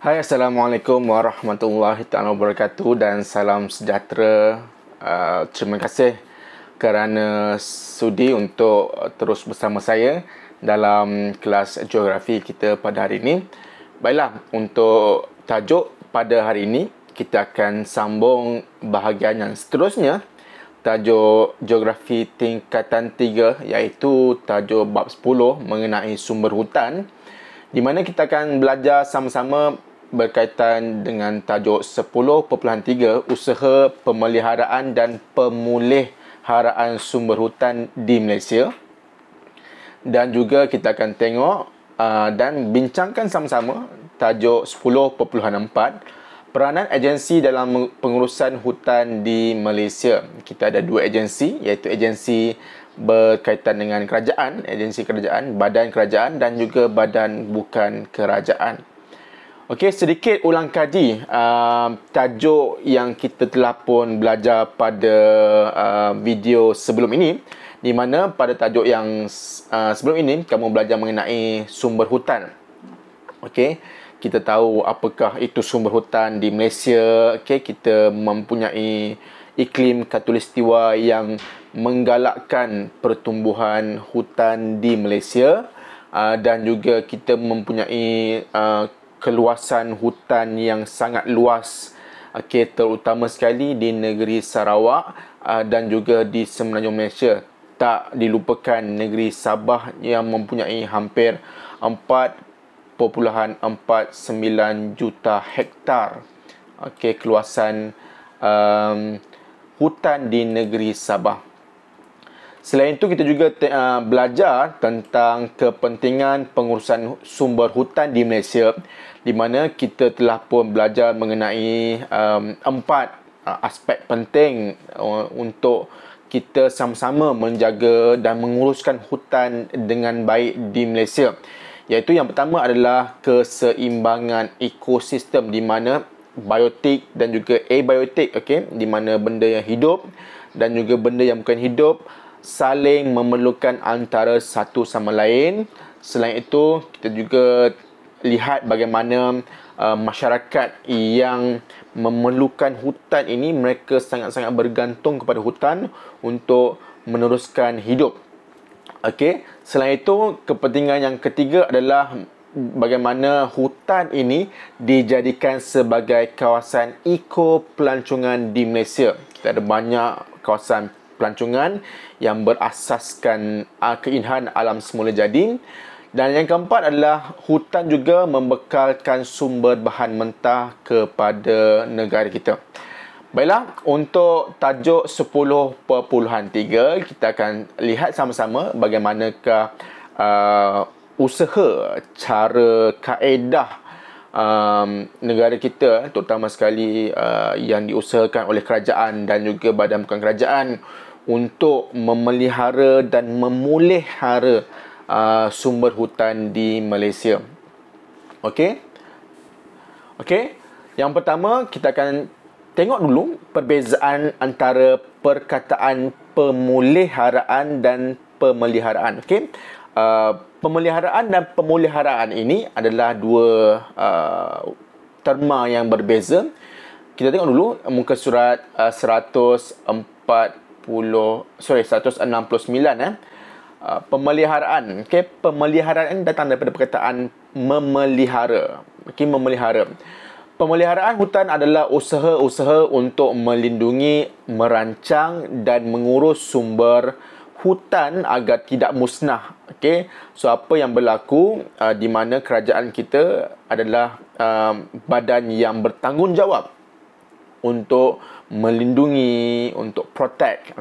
Hai, Assalamualaikum warahmatullahi taala wabarakatuh dan salam sejahtera. Terima kasih kerana sudi untuk terus bersama saya dalam kelas geografi kita pada hari ini. Baiklah, untuk tajuk pada hari ini, kita akan sambung bahagian yang seterusnya. Tajuk geografi tingkatan 3 iaitu tajuk bab 10 mengenai sumber hutan, di mana kita akan belajar sama-sama berkaitan dengan tajuk 10.3 usaha pemeliharaan dan pemuliharaan sumber hutan di Malaysia. Dan juga kita akan tengok dan bincangkan sama-sama tajuk 10.4 peranan agensi dalam pengurusan hutan di Malaysia. Kita ada dua agensi, iaitu agensi berkaitan dengan kerajaan, agensi kerajaan, badan kerajaan dan juga badan bukan kerajaan. Okey, sedikit ulang kaji tajuk yang kita telah pun belajar pada video sebelum ini, di mana pada tajuk yang sebelum ini kamu belajar mengenai sumber hutan. Okey, kita tahu apakah itu sumber hutan di Malaysia. Okey, kita mempunyai iklim khatulistiwa yang menggalakkan pertumbuhan hutan di Malaysia, dan juga kita mempunyai keluasan hutan yang sangat luas, terutama sekali di negeri Sarawak dan juga di semenanjung Malaysia. Tak dilupakan negeri Sabah yang mempunyai hampir 4.49 juta hektar keluasan hutan di negeri Sabah. Selain itu, kita juga belajar tentang kepentingan pengurusan sumber hutan di Malaysia, di mana kita telah pun belajar mengenai 4 aspek penting untuk kita sama-sama menjaga dan menguruskan hutan dengan baik di Malaysia. Iaitu yang pertama adalah keseimbangan ekosistem, di mana biotik dan juga abiotik, di mana benda yang hidup dan juga benda yang bukan hidup saling memerlukan antara satu sama lain. Selain itu, kita juga lihat bagaimana masyarakat yang memerlukan hutan ini, mereka sangat-sangat bergantung kepada hutan untuk meneruskan hidup. Selain itu, kepentingan yang ketiga adalah bagaimana hutan ini dijadikan sebagai kawasan ekopelancongan di Malaysia. Kita ada banyak kawasan pelancongan yang berasaskan keindahan alam semula jadi. Dan yang keempat adalah hutan juga membekalkan sumber bahan mentah kepada negara kita. Baiklah, untuk tajuk 10.3 kita akan lihat sama-sama bagaimanakah usaha, cara, kaedah negara kita, terutama sekali yang diusahakan oleh kerajaan dan juga badan bukan kerajaan untuk memelihara dan memulihara sumber hutan di Malaysia. Okey, yang pertama kita akan tengok dulu perbezaan antara perkataan pemeliharaan dan pemeliharaan. Pemeliharaan dan pemeliharaan ini adalah dua terma yang berbeza. Kita tengok dulu muka surat 169. Pemeliharaan. Pemeliharaan datang daripada perkataan memelihara. Memelihara. Pemeliharaan hutan adalah usaha-usaha untuk melindungi, merancang dan mengurus sumber hutan agar tidak musnah. So apa yang berlaku di mana kerajaan kita adalah badan yang bertanggungjawab untuk melindungi, untuk protect,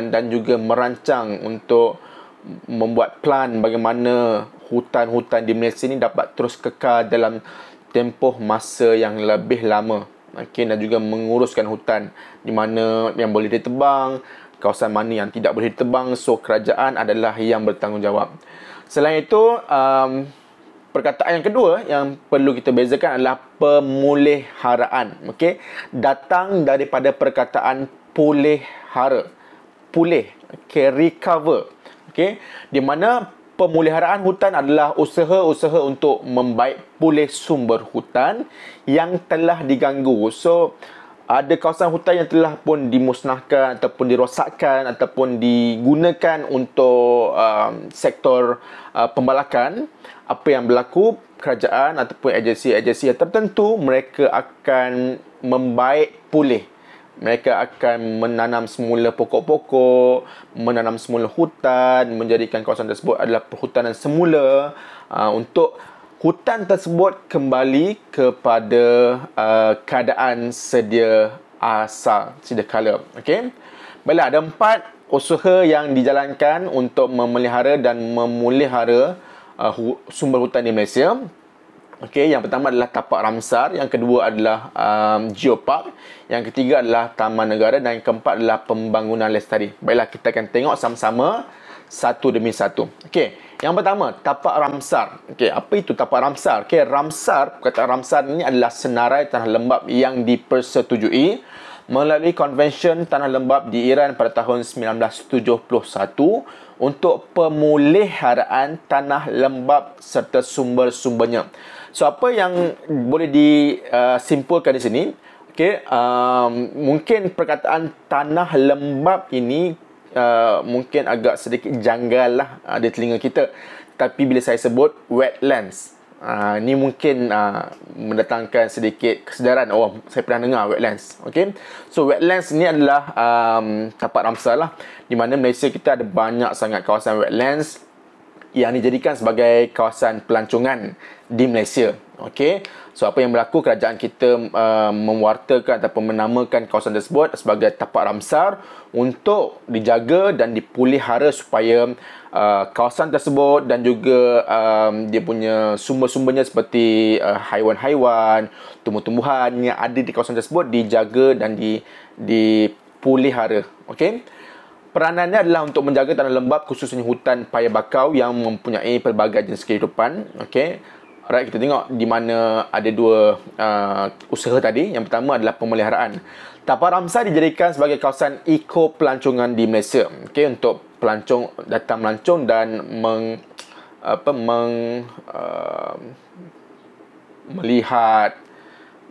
dan juga merancang untuk membuat plan bagaimana hutan-hutan di Malaysia ini dapat terus kekal dalam tempoh masa yang lebih lama, dan juga menguruskan hutan di mana yang boleh ditebang, kawasan mana yang tidak boleh ditebang. So kerajaan adalah yang bertanggungjawab. Selain itu, perkataan yang kedua yang perlu kita bezakan adalah pemuliharaan. Datang daripada perkataan pulihara. Pulih, recover. Di mana Pemeliharaan hutan adalah usaha-usaha untuk membaik pulih sumber hutan yang telah diganggu. So, ada kawasan hutan yang telah pun dimusnahkan ataupun dirosakkan ataupun digunakan untuk sektor pembalakan. Apa yang berlaku, kerajaan ataupun agensi-agensi yang tertentu, mereka akan membaik pulih. Mereka akan menanam semula pokok-pokok, menanam semula hutan, menjadikan kawasan tersebut adalah perhutanan semula untuk hutan tersebut kembali kepada keadaan sedia kala. Okey. Baiklah, ada 4 usaha yang dijalankan untuk memelihara dan memelihara sumber hutan di Malaysia. Okey, yang pertama adalah tapak Ramsar, yang kedua adalah geopark, yang ketiga adalah taman negara dan yang keempat adalah pembangunan lestari. Baiklah, kita akan tengok sama-sama satu demi satu. Okey, yang pertama, tapak Ramsar. Okey, apa itu tapak Ramsar? Okey, Ramsar, perkataan Ramsar ini adalah senarai tanah lembap yang dipersetujui melalui Konvensyen Tanah Lembap di Iran pada tahun 1971 untuk pemeliharaan tanah lembap serta sumber-sumbernya. So, apa yang boleh disimpulkan di sini? Okay, mungkin perkataan tanah lembap ini mungkin agak sedikit janggal lah di telinga kita. Tapi bila saya sebut wetlands, ini mungkin mendatangkan sedikit kesedaran. Oh, saya pernah dengar wetlands. Okay? So, wetlands ni adalah tapak Ramsar lah, di mana Malaysia kita ada banyak sangat kawasan wetlands yang dijadikan sebagai kawasan pelancongan di Malaysia. Okey. So, apa yang berlaku, kerajaan kita mewartakan ataupun menamakan kawasan tersebut sebagai tapak Ramsar untuk dijaga dan dipelihara supaya kawasan tersebut dan juga dia punya sumber-sumbernya seperti haiwan-haiwan, tumbuh-tumbuhan yang ada di kawasan tersebut dijaga dan dipelihara. Okey. Peranannya adalah untuk menjaga tanah lembap, khususnya hutan paya bakau yang mempunyai pelbagai jenis kehidupan. Okey. Alright, kita tengok di mana ada dua usaha tadi. Yang pertama adalah pemeliharaan. Tapak Ramsar dijadikan sebagai kawasan eko pelancongan di Malaysia. Okey, untuk pelancong datang melancong dan melihat,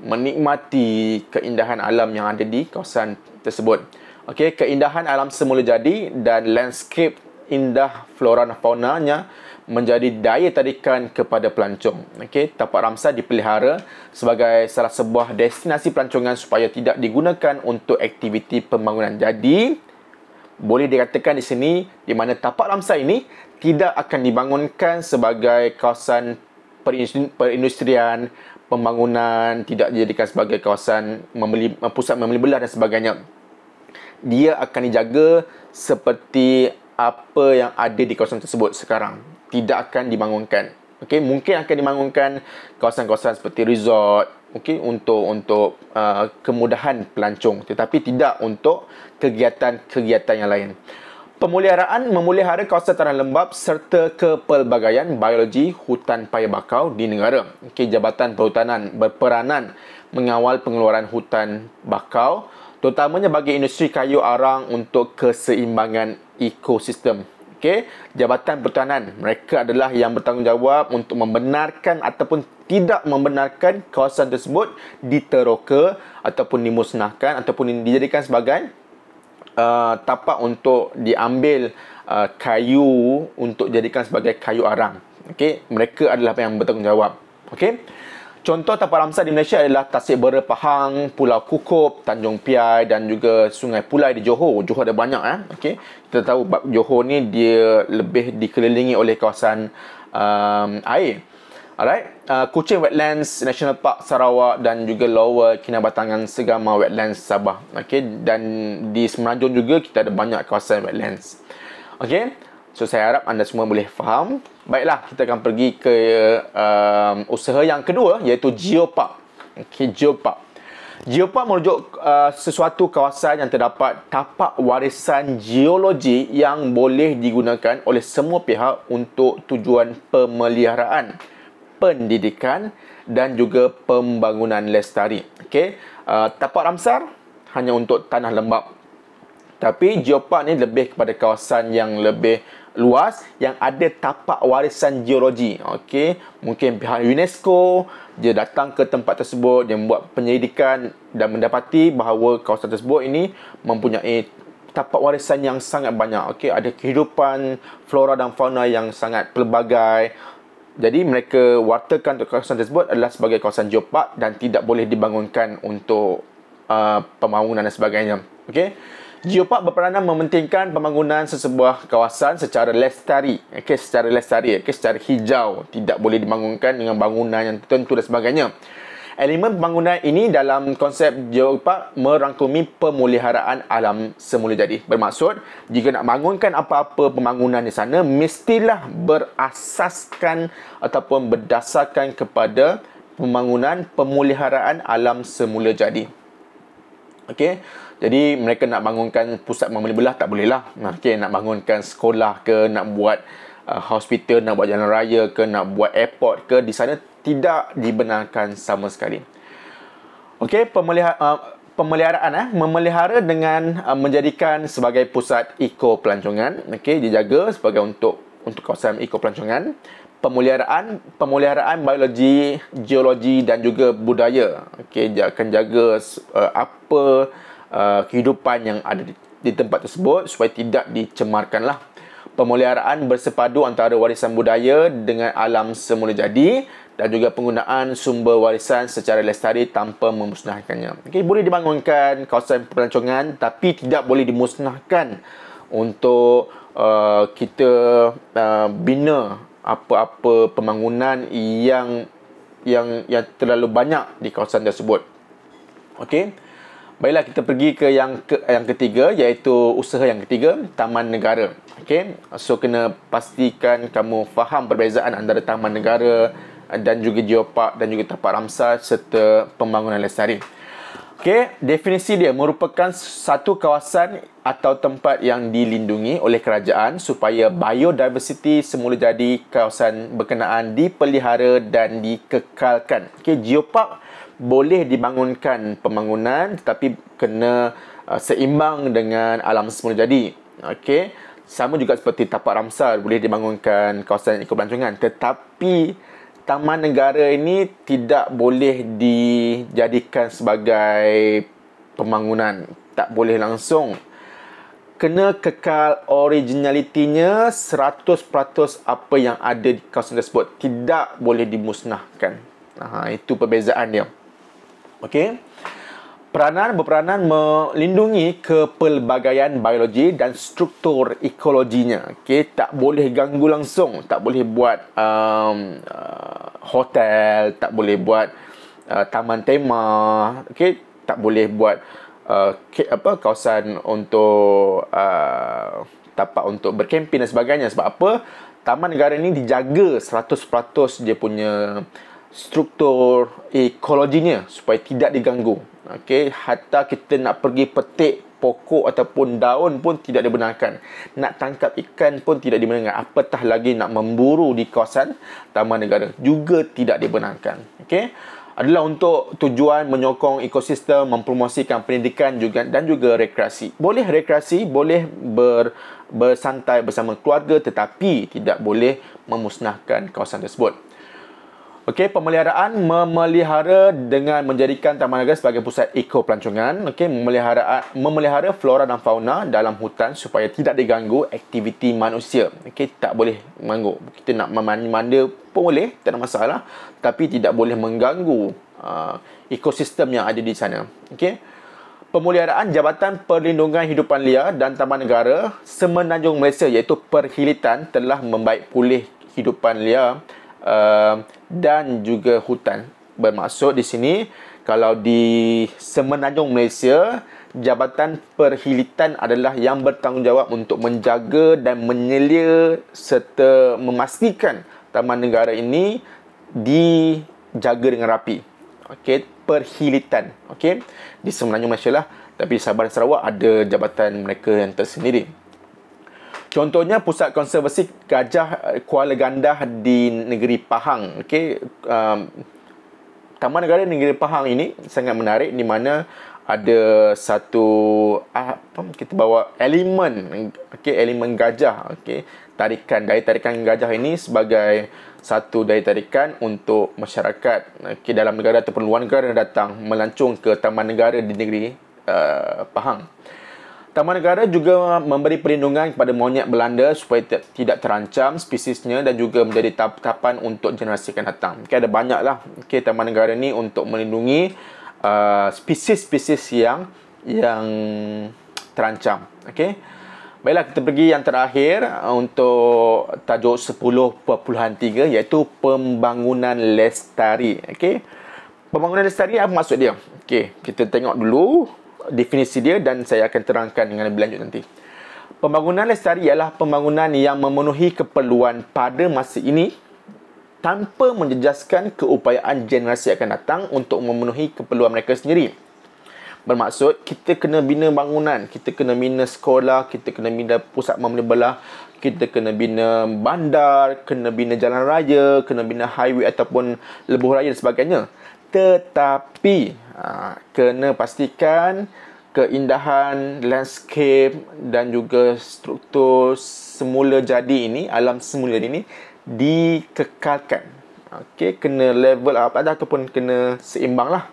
menikmati keindahan alam yang ada di kawasan tersebut. Okey, keindahan alam semula jadi dan landscape indah flora dan faunanya menjadi daya tarikan kepada pelancong. Okey, tapak Ramsar dipelihara sebagai salah sebuah destinasi pelancongan supaya tidak digunakan untuk aktiviti pembangunan. Jadi, boleh dikatakan di sini di mana tapak Ramsar ini tidak akan dibangunkan sebagai kawasan perindustrian, pembangunan, tidak dijadikan sebagai kawasan pusat membeli belah dan sebagainya. Dia akan dijaga seperti apa yang ada di kawasan tersebut sekarang. Tidak akan dibangunkan. Okey, mungkin akan dibangunkan kawasan-kawasan seperti resort, okey, untuk kemudahan pelancong, tetapi tidak untuk kegiatan-kegiatan yang lain. Pemeliharaan memelihara kawasan tanah lembap serta kepelbagaian biologi hutan paya bakau di negara. Okey, Jabatan Perhutanan berperanan mengawal pengeluaran hutan bakau, terutamanya bagi industri kayu arang untuk keseimbangan ekosistem. Okey, Jabatan Perhutanan, mereka adalah yang bertanggungjawab untuk membenarkan ataupun tidak membenarkan kawasan tersebut diteroka ataupun dimusnahkan ataupun dijadikan sebagai tapak untuk diambil kayu untuk jadikan sebagai kayu arang. Okey, mereka adalah yang bertanggungjawab. Okey. Contoh tapak Ramsar di Malaysia adalah Tasik Bera Pahang, Pulau Kukup, Tanjung Piai dan juga Sungai Pulai di Johor. Johor ada banyak Okey. Kita tahu Johor ni dia lebih dikelilingi oleh kawasan air. Alright. Kuching Wetlands National Park Sarawak dan juga Lower Kinabatangan Segama Wetlands Sabah. Okey, dan di Semenanjung juga kita ada banyak kawasan wetlands. Okey. So, saya harap anda semua boleh faham. Baiklah, kita akan pergi ke usaha yang kedua, iaitu geopark. Okay, geopark. Geopark merujuk sesuatu kawasan yang terdapat tapak warisan geologi yang boleh digunakan oleh semua pihak untuk tujuan pemeliharaan, pendidikan dan juga pembangunan lestari. Okay. Tapak Ramsar hanya untuk tanah lembap. Tapi geopark ni lebih kepada kawasan yang lebih luas yang ada tapak warisan geologi. Okey, mungkin pihak UNESCO dia datang ke tempat tersebut, dia membuat penyelidikan dan mendapati bahawa kawasan tersebut ini mempunyai tapak warisan yang sangat banyak. Okey, ada kehidupan flora dan fauna yang sangat pelbagai. Jadi mereka wartakan untuk kawasan tersebut adalah sebagai kawasan geopark dan tidak boleh dibangunkan untuk pembangunan dan sebagainya. Okey. Geopark berperanan mementingkan pembangunan sesebuah kawasan secara lestari. Okey, secara lestari, secara hijau, tidak boleh dibangunkan dengan bangunan yang tertentu dan sebagainya. Elemen pembangunan ini dalam konsep geopark merangkumi pemeliharaan alam semula jadi. Bermaksud, jika nak bangunkan apa-apa pembangunan di sana, mestilah berasaskan ataupun berdasarkan kepada pembangunan pemeliharaan alam semula jadi. Okey, jadi mereka nak bangunkan pusat memilih belah tak boleh lah. Okey, nak bangunkan sekolah ke, nak buat hospital, nak buat jalan raya ke, nak buat airport ke, di sana tidak dibenarkan sama sekali. Okey, pemeliharaan memelihara dengan menjadikan sebagai pusat eco-pelancongan. Okey, dijaga sebagai untuk kawasan eco-pelancongan. Pemeliharaan biologi, geologi dan juga budaya. Okey, dia akan jaga apa kehidupan yang ada di tempat tersebut supaya tidak dicemarkanlah. Pemeliharaan bersepadu antara warisan budaya dengan alam semula jadi dan juga penggunaan sumber warisan secara lestari tanpa memusnahkannya. Okey, boleh dibangunkan kawasan pelancongan tapi tidak boleh dimusnahkan untuk kita bina apa-apa pembangunan yang terlalu banyak di kawasan tersebut. Okey. Baiklah, kita pergi ke yang ketiga, iaitu usaha yang ketiga, taman negara. Okey. So kena pastikan kamu faham perbezaan antara taman negara dan juga geopark dan juga tapak Ramsar serta pembangunan lestari. Okey, definisi dia merupakan satu kawasan atau tempat yang dilindungi oleh kerajaan supaya biodiversiti semula jadi kawasan berkenaan dipelihara dan dikekalkan. Okey, geopark boleh dibangunkan pembangunan tetapi kena seimbang dengan alam semula jadi. Okey, sama juga seperti tapak Ramsar boleh dibangunkan kawasan ekopelancongan, tetapi taman negara ini tidak boleh dijadikan sebagai pembangunan. Tak boleh langsung. Kena kekal originalitinya 100% apa yang ada di kawasan tersebut. Tidak boleh dimusnahkan. Itu perbezaan dia. Okey. Berperanan melindungi kepelbagaian biologi dan struktur ekologinya. Okey, tak boleh ganggu langsung, tak boleh buat hotel, tak boleh buat taman tema, okey, tak boleh buat kawasan untuk tapak untuk berkempen dan sebagainya. Sebab apa? Taman negara ni dijaga 100% dia punya struktur ekologinya supaya tidak diganggu. Okey, hatta kita nak pergi petik pokok ataupun daun pun tidak dibenarkan. Nak tangkap ikan pun tidak dibenarkan. Apatah lagi nak memburu di kawasan taman negara juga tidak dibenarkan. Okey, adalah untuk tujuan menyokong ekosistem, mempromosikan pendidikan dan juga rekreasi. Boleh rekreasi, boleh bersantai bersama keluarga, tetapi tidak boleh memusnahkan kawasan tersebut. Okey, memelihara dengan menjadikan taman negara sebagai pusat eco-pelancongan. Okey, memelihara flora dan fauna dalam hutan supaya tidak diganggu aktiviti manusia. Okey, tak boleh mengganggu. Kita nak memanda pun boleh, tak ada masalah, tapi tidak boleh mengganggu ekosistem yang ada di sana. Okey. Pemeliharaan Jabatan Perlindungan Hidupan Liar dan Taman Negara Semenanjung Malaysia iaitu Perhilitan telah membaik pulih hidupan liar dan juga hutan. Bermaksud di sini, kalau di Semenanjung Malaysia, Jabatan Perhilitan adalah yang bertanggungjawab untuk menjaga dan menyelia serta memastikan taman negara ini dijaga dengan rapi. Okey, Perhilitan. Okey, di Semenanjung Malaysia lah, tapi di Sabah dan Sarawak ada jabatan mereka yang tersendiri. Contohnya pusat konservasi gajah Kuala Gandah di negeri Pahang. Okey, Taman Negara Negeri Pahang ini sangat menarik di mana ada satu kita bawa elemen, elemen gajah, daya tarikan gajah ini sebagai satu daya tarikan untuk masyarakat dalam negara ataupun luar negara yang datang melancong ke taman negara di negeri Pahang. Taman negara juga memberi perlindungan kepada monyet Belanda supaya tidak terancam spesiesnya dan juga menjadi tahapan untuk generasi akan datang. Ada banyaklah taman negara ni untuk melindungi spesies-spesies yang terancam. Baiklah, kita pergi yang terakhir untuk tajuk 10.3 iaitu pembangunan lestari. Pembangunan lestari apa maksud dia? Kita tengok dulu definisi dia dan saya akan terangkan dengan lebih lanjut nanti. Pembangunan lestari ialah pembangunan yang memenuhi keperluan pada masa ini tanpa menjejaskan keupayaan generasi akan datang untuk memenuhi keperluan mereka sendiri. Bermaksud, kita kena bina bangunan, kita kena bina sekolah, kita kena bina pusat membeli belah, kita kena bina bandar, kena bina jalan raya, kena bina highway ataupun lebuh raya dan sebagainya. Tetapi kena pastikan keindahan landscape dan juga struktur semula jadi ini, alam semula ini dikekalkan. Kena level up ataupun kena seimbang lah.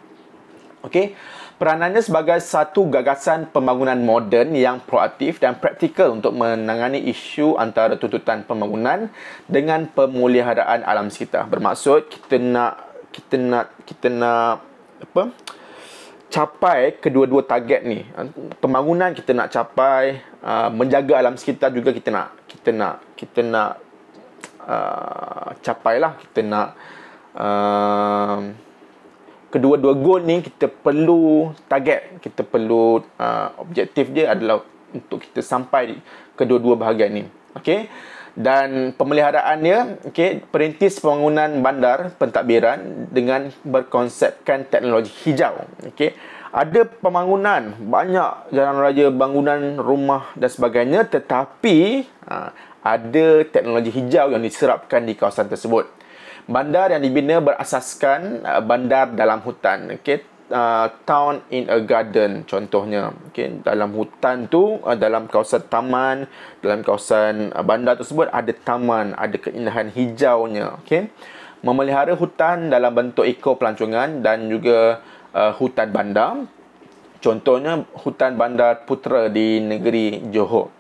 Peranannya sebagai satu gagasan pembangunan moden yang proaktif dan praktikal untuk menangani isu antara tuntutan pembangunan dengan pemeliharaan alam sekitar. Bermaksud kita nak capai kedua-dua target ni. Pembangunan kita nak capai, menjaga alam sekitar juga kita nak capailah. Kita nak kedua-dua goal ni kita perlu target, kita perlu objektif dia adalah untuk kita sampai kedua-dua bahagian ni. Dan pemeliharaannya, perintis pembangunan bandar pentadbiran dengan berkonsepkan teknologi hijau. Ada pembangunan banyak jalan raya, bangunan rumah dan sebagainya, tetapi ada teknologi hijau yang diserapkan di kawasan tersebut. Bandar yang dibina berasaskan bandar dalam hutan. Town in a garden contohnya. Dalam hutan tu, dalam kawasan taman, dalam kawasan bandar tersebut ada taman, ada keindahan hijaunya. Memelihara hutan dalam bentuk ekopelancongan dan juga hutan bandar. Contohnya hutan bandar Putra di negeri Johor.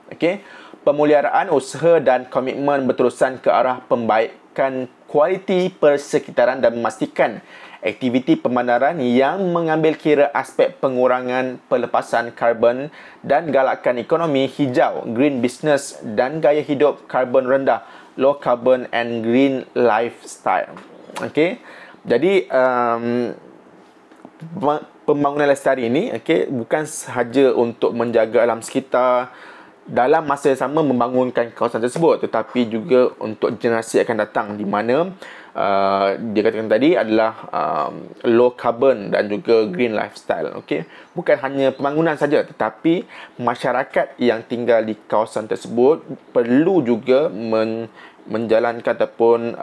Pemeliharaan usaha dan komitmen berterusan ke arah pembaikan kualiti persekitaran dan memastikan aktiviti pemandaran yang mengambil kira aspek pengurangan pelepasan karbon dan galakan ekonomi hijau, green business dan gaya hidup karbon rendah, low carbon and green lifestyle. Jadi pembangunan lestari ini bukan sahaja untuk menjaga alam sekitar dalam masa yang sama membangunkan kawasan tersebut, tetapi juga untuk generasi akan datang, di mana dia katakan tadi adalah low carbon dan juga green lifestyle. Bukan hanya pembangunan saja, tetapi masyarakat yang tinggal di kawasan tersebut perlu juga menjalankan ataupun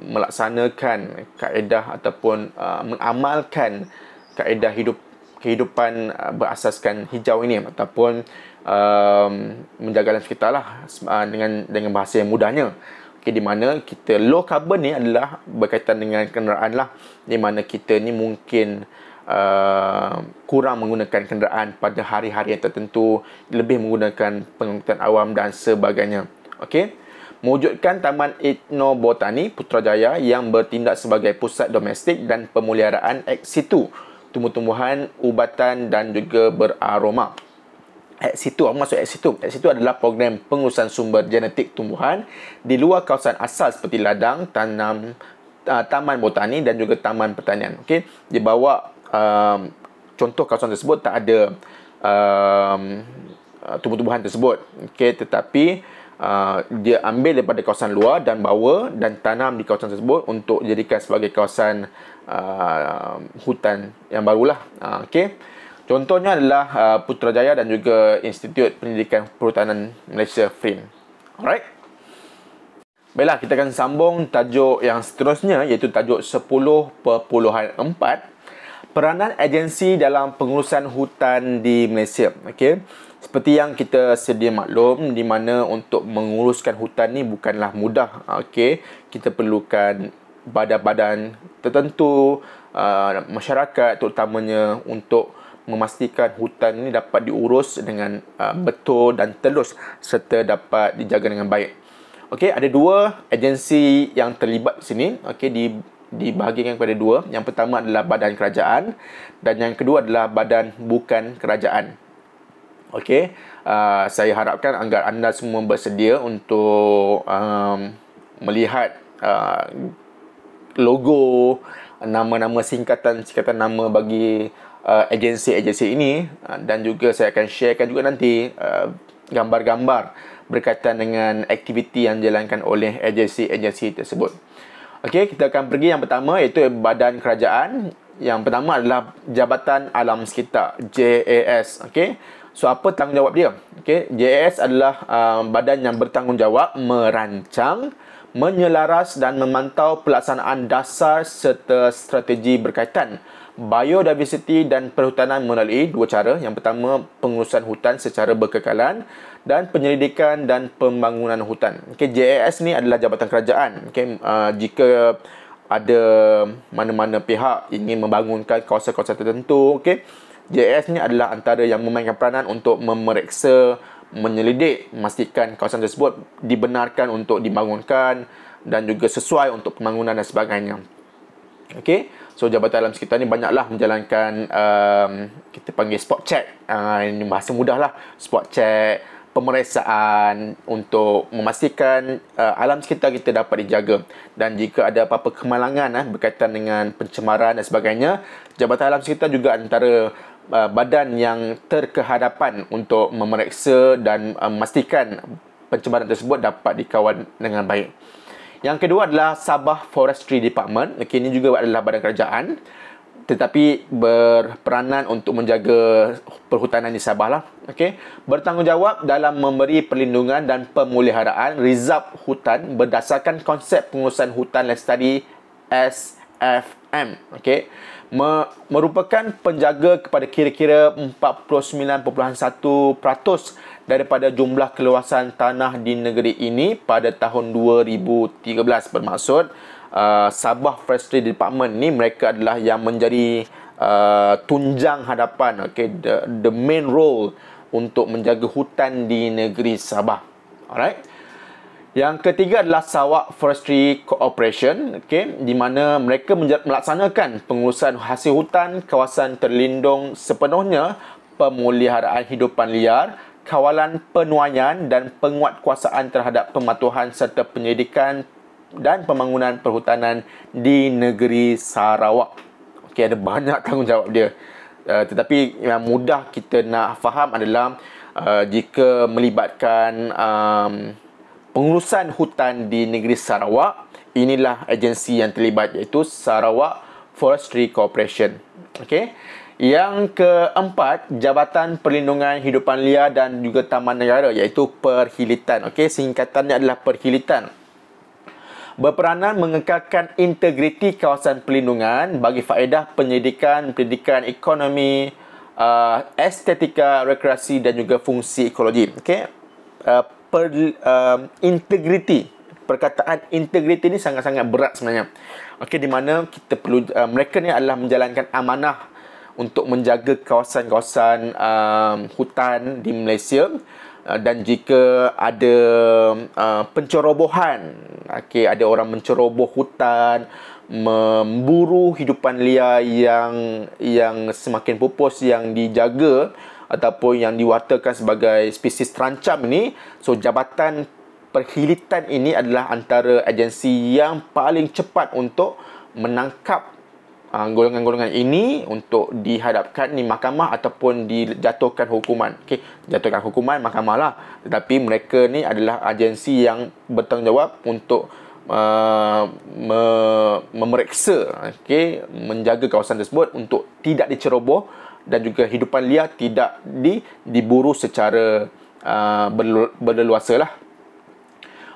melaksanakan kaedah ataupun mengamalkan kaedah kehidupan berasaskan hijau ini, ataupun menjaga alam sekitar lah, dengan bahasa yang mudahnya. Di mana kita low carbon ni adalah berkaitan dengan kenderaan lah, di mana kita ni mungkin kurang menggunakan kenderaan pada hari-hari yang tertentu, lebih menggunakan pengangkutan awam dan sebagainya. Mewujudkan Taman Etnobotani Putrajaya yang bertindak sebagai pusat domestik dan pemeliharaan ex situ tumbuh-tumbuhan, ubatan dan juga beraroma. Ex situ, apa maksud ex situ? Ex situ adalah program pengurusan sumber genetik tumbuhan di luar kawasan asal seperti ladang, taman botani dan juga taman pertanian. Dia bawa contoh kawasan tersebut tak ada tumbuh-tumbuhan tersebut. Tetapi dia ambil daripada kawasan luar dan bawa dan tanam di kawasan tersebut untuk dijadikan sebagai kawasan hutan yang barulah. Contohnya adalah Putrajaya dan juga Institut Pendidikan Perhutanan Malaysia FRIN. Alright. Baiklah, kita akan sambung tajuk yang seterusnya, iaitu tajuk 10.4, Peranan agensi dalam pengurusan hutan di Malaysia. Okey. Seperti yang kita sedia maklum, di mana untuk menguruskan hutan ni bukanlah mudah. Okey. Kita perlukan badan-badan tertentu, masyarakat terutamanya, untuk memastikan hutan ini dapat diurus dengan betul dan telus serta dapat dijaga dengan baik. Okey, ada dua agensi yang terlibat di sini. Okey, dibahagikan kepada dua. Yang pertama adalah badan kerajaan dan yang kedua adalah badan bukan kerajaan. Okey, saya harapkan agar anda semua bersedia untuk melihat logo, nama-nama singkatan nama bagi agensi-agensi ini, dan juga saya akan sharekan juga nanti gambar-gambar berkaitan dengan aktiviti yang dijalankan oleh agensi-agensi tersebut. Okey, kita akan pergi yang pertama, iaitu badan kerajaan. Yang pertama adalah Jabatan Alam Sekitar, JAS. Okey. So, apa tanggungjawab dia? Okey, JAS adalah badan yang bertanggungjawab merancang, menyelaras dan memantau pelaksanaan dasar serta strategi berkaitan biodiversiti dan perhutanan melalui dua cara. Yang pertama, pengurusan hutan secara berkekalan dan penyelidikan dan pembangunan hutan. Okey, JAS ni adalah jabatan kerajaan. Okey, jika ada mana-mana pihak ingin membangunkan kawasan-kawasan tertentu, okey, JAS ni adalah antara yang memainkan peranan untuk memeriksa, menyelidik, memastikan kawasan tersebut dibenarkan untuk dibangunkan dan juga sesuai untuk pembangunan dan sebagainya. Okey, so Jabatan Alam Sekitar ni banyaklah menjalankan kita panggil spot check. Ini bahasa mudah lah, spot check, pemeriksaan untuk memastikan alam sekitar kita dapat dijaga. Dan jika ada apa-apa kemalangan berkaitan dengan pencemaran dan sebagainya, Jabatan Alam Sekitar juga antara badan yang terkehadapan untuk memeriksa dan memastikan pencemaran tersebut dapat dikawal dengan baik. Yang kedua adalah Sabah Forestry Department. Okey, ini juga adalah badan kerajaan, tetapi berperanan untuk menjaga perhutanan di Sabah lah. Okey, bertanggungjawab dalam memberi perlindungan dan pemeliharaan reserve hutan berdasarkan konsep pengurusan hutan lestari SFM. Okey, merupakan penjaga kepada kira-kira 49.1% daripada jumlah keluasan tanah di negeri ini pada tahun 2013. Bermaksud Sabah Forestry Department ni mereka adalah yang menjadi tunjang hadapan, okay, the main role untuk menjaga hutan di negeri Sabah. Alright. Yang ketiga adalah Sarawak Forestry Corporation, okay, di mana mereka melaksanakan pengurusan hasil hutan, kawasan terlindung sepenuhnya, pemeliharaan hidupan liar, kawalan penuaian dan penguatkuasaan terhadap pematuhan serta penyelidikan dan pembangunan perhutanan di negeri Sarawak. Okey, ada banyak tanggungjawab dia. Tetapi yang mudah kita nak faham adalah jika melibatkan pengurusan hutan di negeri Sarawak, inilah agensi yang terlibat, iaitu Sarawak Forestry Corporation. Okey. Yang keempat, Jabatan Perlindungan Hidupan Liar dan juga Taman Negara, iaitu Perhilitan. Okey, singkatannya adalah Perhilitan. Berperanan mengekalkan integriti kawasan perlindungan bagi faedah pendidikan, ekonomi, estetika, rekreasi dan juga fungsi ekologi. Okey. Integriti. Perkataan integriti ni sangat-sangat berat sebenarnya. Okey, di mana kita perlu mereka ni adalah menjalankan amanah untuk menjaga kawasan-kawasan hutan di Malaysia, dan jika ada pencerobohan, okay, ada orang menceroboh hutan, memburu hidupan liar yang semakin pupus, yang dijaga ataupun yang diwartakan sebagai spesies terancam ini, so Jabatan Perhilitan ini adalah antara agensi yang paling cepat untuk menangkap golongan-golongan ini untuk dihadapkan di mahkamah ataupun dijatuhkan hukuman. Okey, jatuhkan hukuman mahkamah lah. Tetapi mereka ni adalah agensi yang bertanggungjawab untuk memeriksa, okey, menjaga kawasan tersebut untuk tidak diceroboh dan juga hidupan liar tidak diburu secara berleluasa lah.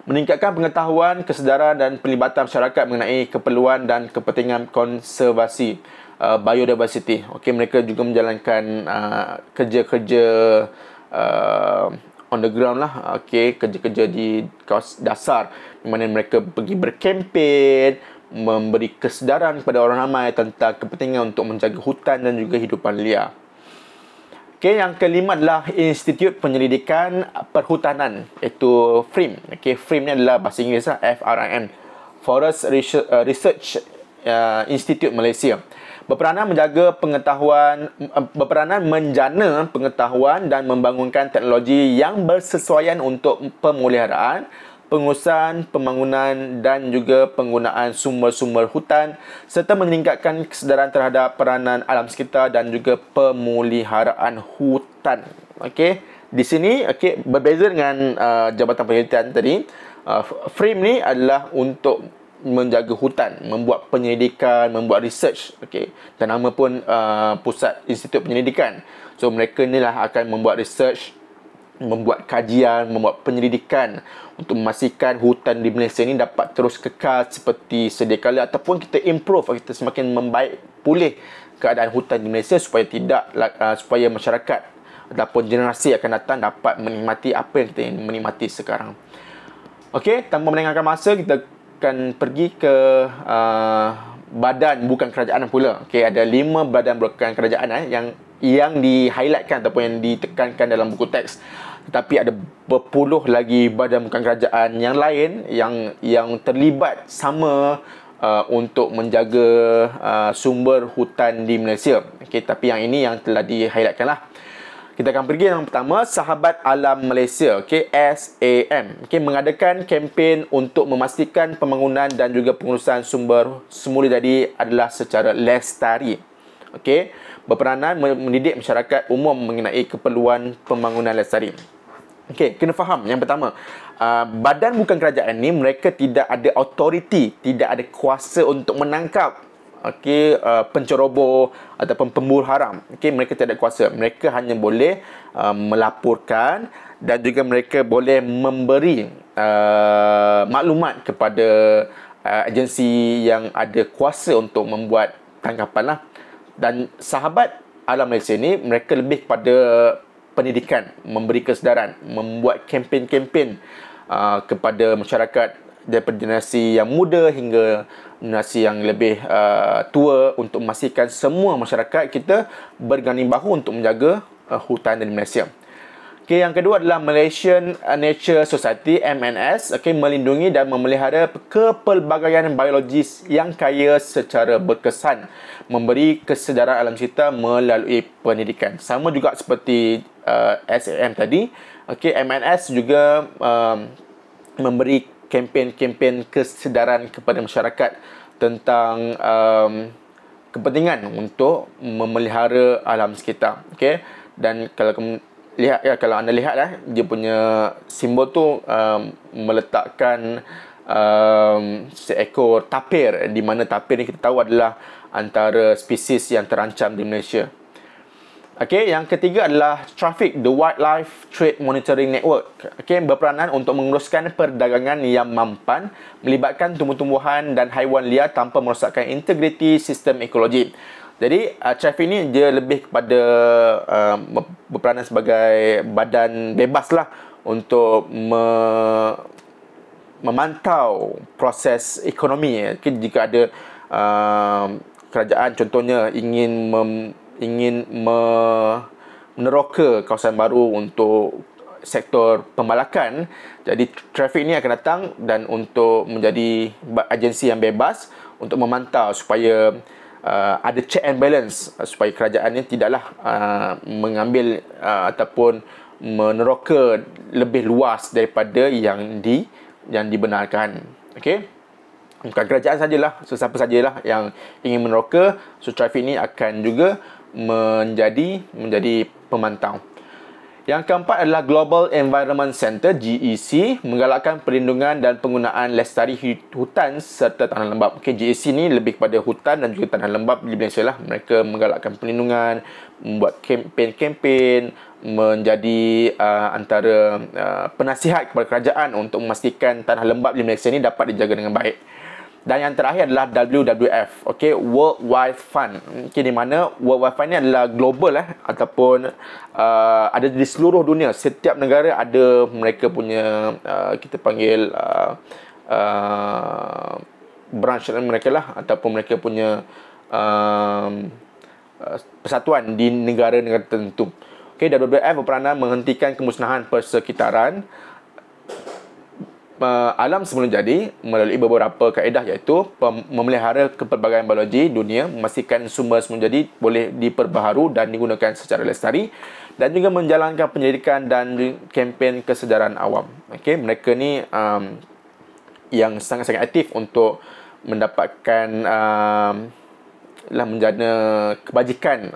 Meningkatkan pengetahuan, kesedaran dan pelibatan masyarakat mengenai keperluan dan kepentingan konservasi. biodiversity. Okey, mereka juga menjalankan kerja-kerja on the ground lah. Okey, kerja-kerja di kawasan dasar, di mana mereka pergi berkempen, memberi kesedaran kepada orang ramai tentang kepentingan untuk menjaga hutan dan juga hidupan liar. Okey, yang kelima adalah Institut Penyelidikan Perhutanan, iaitu FRIM. Okey, FRIM ni adalah bahasa Inggeris lah, FRIM, Forest Research Institute Malaysia. Berperanan menjana pengetahuan dan membangunkan teknologi yang bersesuaian untuk pemeliharaan, pengurusan, pembangunan dan juga penggunaan sumber-sumber hutan serta meningkatkan kesedaran terhadap peranan alam sekitar dan juga pemeliharaan hutan. Okey, di sini berbeza dengan Jabatan Penelitian tadi. FRIM ni adalah untuk menjaga hutan, membuat penyelidikan, membuat research. Okey, dan nama pun Pusat Institut Penyelidikan. So mereka ni lah akan membuat research, membuat kajian, membuat penyelidikan untuk memastikan hutan di Malaysia ni dapat terus kekal seperti sedia kala ataupun kita improve, kita semakin membaik, pulih keadaan hutan di Malaysia supaya supaya masyarakat ataupun generasi akan datang dapat menikmati apa yang kita menikmati sekarang. Okey, tanpa melengahkan masa, kita akan pergi ke badan bukan kerajaan pula. Okey, ada 5 badan bukan kerajaan yang di-highlightkan ataupun yang ditekankan dalam buku teks. Tetapi ada berpuluh lagi badan bukan kerajaan yang lain yang terlibat sama untuk menjaga sumber hutan di Malaysia. Okey, tapi yang ini yang telah di-highlightkan lah. Kita akan pergi yang pertama, Sahabat Alam Malaysia, SAM. Mengadakan kempen untuk memastikan pembangunan dan juga pengurusan sumber semula jadi adalah secara lestari. Berperanan mendidik masyarakat umum mengenai keperluan pembangunan lestari. Kena faham yang pertama, badan bukan kerajaan ni mereka tidak ada authority, tidak ada kuasa untuk menangkap penceroboh ataupun pemburu haram. Mereka tidak ada kuasa. Mereka hanya boleh melaporkan dan juga mereka boleh memberi maklumat kepada agensi yang ada kuasa untuk membuat tangkapan lah. Dan Sahabat Alam Malaysia ni mereka lebih kepada pendidikan, memberi kesedaran, membuat kempen-kempen kepada masyarakat daripada generasi yang muda hingga generasi yang lebih tua untuk memastikan semua masyarakat kita berganding bahu untuk menjaga hutan di Malaysia. Yang kedua adalah Malaysian Nature Society, MNS, melindungi dan memelihara kepelbagaian biologis yang kaya secara berkesan, memberi kesedaran alam sekitar melalui pendidikan. Sama juga seperti SAM tadi, MNS juga memberi kempen-kempen kesedaran kepada masyarakat tentang kepentingan untuk memelihara alam sekitar. Dan kalau anda lihat dia punya simbol tu meletakkan seekor tapir, di mana tapir ni kita tahu adalah antara spesies yang terancam di Malaysia. Yang ketiga adalah TRAFFIC, The Wildlife Trade Monitoring Network. Berperanan untuk menguruskan perdagangan yang mampan, melibatkan tumbuh-tumbuhan dan haiwan liar tanpa merosakkan integriti sistem ekologi. Jadi TRAFFIC ni dia lebih kepada berperanan sebagai badan bebas lah untuk memantau proses ekonomi. Jika ada kerajaan contohnya ingin meneroka kawasan baru untuk sektor pembalakan, jadi TRAFFIC ni akan datang dan untuk menjadi agensi yang bebas untuk memantau supaya ada check and balance, supaya kerajaan ni tidaklah mengambil ataupun meneroka lebih luas daripada yang dibenarkan. Bukan kerajaan sajalah, sesiapa sajalah yang ingin meneroka, so TRAFFIC ni akan juga menjadi pemantau. Yang keempat adalah Global Environment Centre, GEC, menggalakkan perlindungan dan penggunaan lestari hutan serta tanah lembap. GEC ni lebih kepada hutan dan juga tanah lembap di Malaysia lah. Mereka menggalakkan perlindungan, membuat kempen-kempen, menjadi antara penasihat kepada kerajaan untuk memastikan tanah lembap di Malaysia ni dapat dijaga dengan baik. Dan yang terakhir adalah WWF, okey, World Wide Fund. Okey, di mana World Wide Fund ni adalah global ataupun ada di seluruh dunia. Setiap negara ada mereka punya kita panggil branch mereka lah, ataupun mereka punya persatuan di negara-negara tertentu. Okey, WWF berperanan menghentikan kemusnahan persekitaran alam sebelum jadi melalui beberapa kaedah, iaitu memelihara kepelbagaian biologi dunia, memastikan sumber sebelum jadi boleh diperbaharu dan digunakan secara lestari, dan juga menjalankan penyelidikan dan kempen kesedaran awam. Okey, mereka ni yang sangat-sangat aktif untuk mendapatkan menjana kebajikan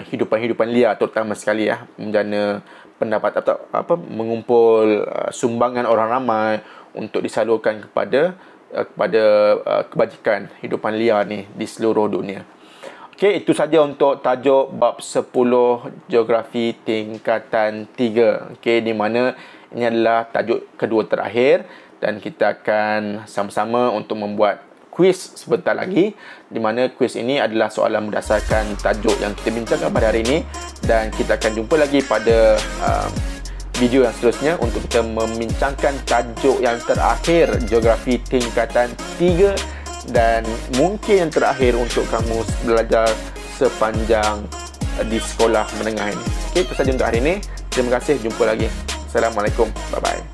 hidupan-hidupan liar, terutama sekali menjana pendapat atau mengumpul sumbangan orang ramai untuk disalurkan kepada kebajikan hidupan liar ni di seluruh dunia. Okey, itu saja untuk tajuk bab 10 geografi tingkatan 3. Okey, di mana ini adalah tajuk kedua terakhir, dan kita akan sama-sama untuk membuat kuis sebentar lagi, di mana kuis ini adalah soalan berdasarkan tajuk yang kita bincangkan pada hari ini, dan kita akan jumpa lagi pada video yang seterusnya untuk kita membincangkan tajuk yang terakhir, geografi tingkatan 3, dan mungkin yang terakhir untuk kamu belajar sepanjang di sekolah menengah ini. Okey, itu saja untuk hari ini. Terima kasih, jumpa lagi. Assalamualaikum, bye bye.